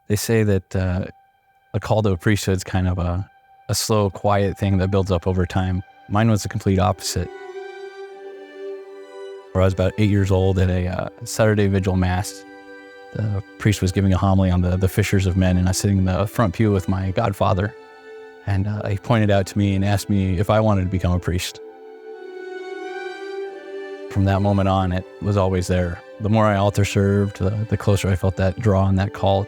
They say that a call to a priesthood is kind of a slow, quiet thing that builds up over time. Mine was the complete opposite. Where I was about 8 years old at a Saturday vigil mass. The priest was giving a homily on the fishers of men, and I was sitting in the front pew with my godfather. And he pointed out to me and asked me if I wanted to become a priest. From that moment on, it was always there. The more I altar served, the closer I felt that draw and that call.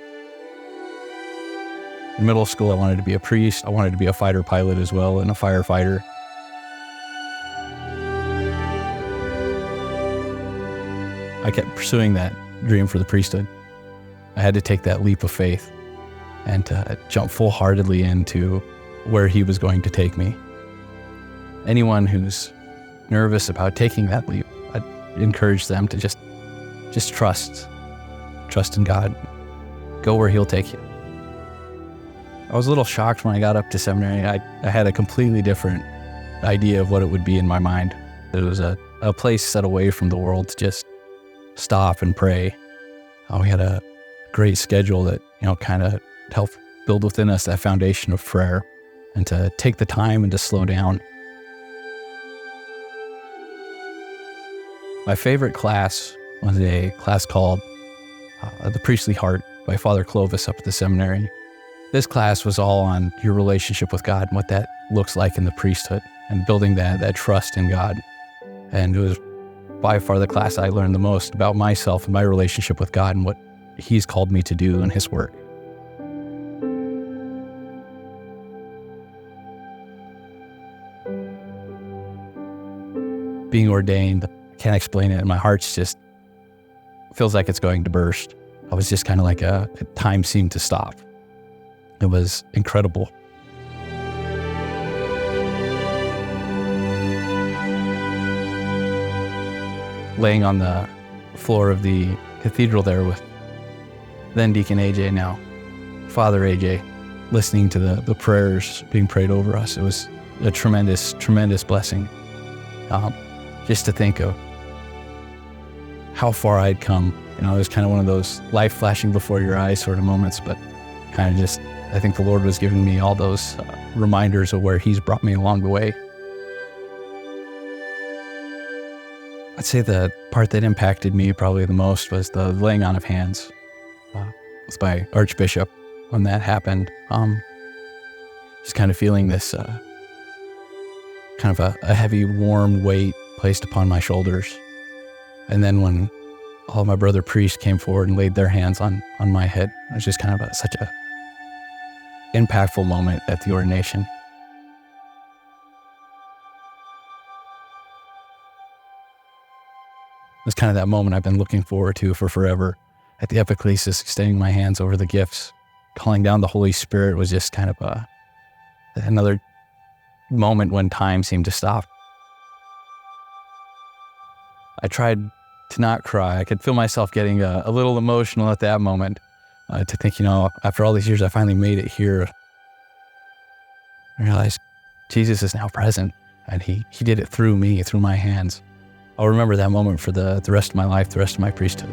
In middle school, I wanted to be a priest. I wanted to be a fighter pilot as well, and a firefighter. I kept pursuing that dream for the priesthood. I had to take that leap of faith and jump full-heartedly into where he was going to take me. Anyone who's nervous about taking that leap, I'd encourage them to just trust in God. Go where he'll take you. I was a little shocked when I got up to seminary. I had a completely different idea of what it would be in my mind. It was a place set away from the world to just stop and pray. We had a great schedule that, kind of helped build within us that foundation of prayer and to take the time and to slow down. My favorite class was a class called The Priestly Heart by Father Clovis up at the seminary. This class was all on your relationship with God and what that looks like in the priesthood and building that trust in God. And it was by far the class I learned the most about myself and my relationship with God and what he's called me to do in his work. Being ordained, I can't explain it. My heart's just feels like it's going to burst. I was just kind of like time seemed to stop. It was incredible. Laying on the floor of the cathedral there with then Deacon AJ, now Father AJ, listening to the prayers being prayed over us. It was a tremendous, tremendous blessing. Just to think of how far I'd come. It was kind of one of those life flashing before your eyes sort of moments, but kind of just, I think the Lord was giving me all those reminders of where he's brought me along the way. I'd say the part that impacted me probably the most was the laying on of hands. It was by Archbishop when that happened. Just kind of feeling this kind of a heavy, warm weight placed upon my shoulders. And then when all my brother priests came forward and laid their hands on my head, it was just kind of such a impactful moment at the ordination. It's kind of that moment I've been looking forward to for forever. At the epiclesis, extending my hands over the gifts, calling down the Holy Spirit was just kind of another moment when time seemed to stop. I tried to not cry. I could feel myself getting a little emotional at that moment to think, after all these years, I finally made it here. I realized Jesus is now present, and he did it through me, through my hands. I'll remember that moment for the rest of my life, the rest of my priesthood.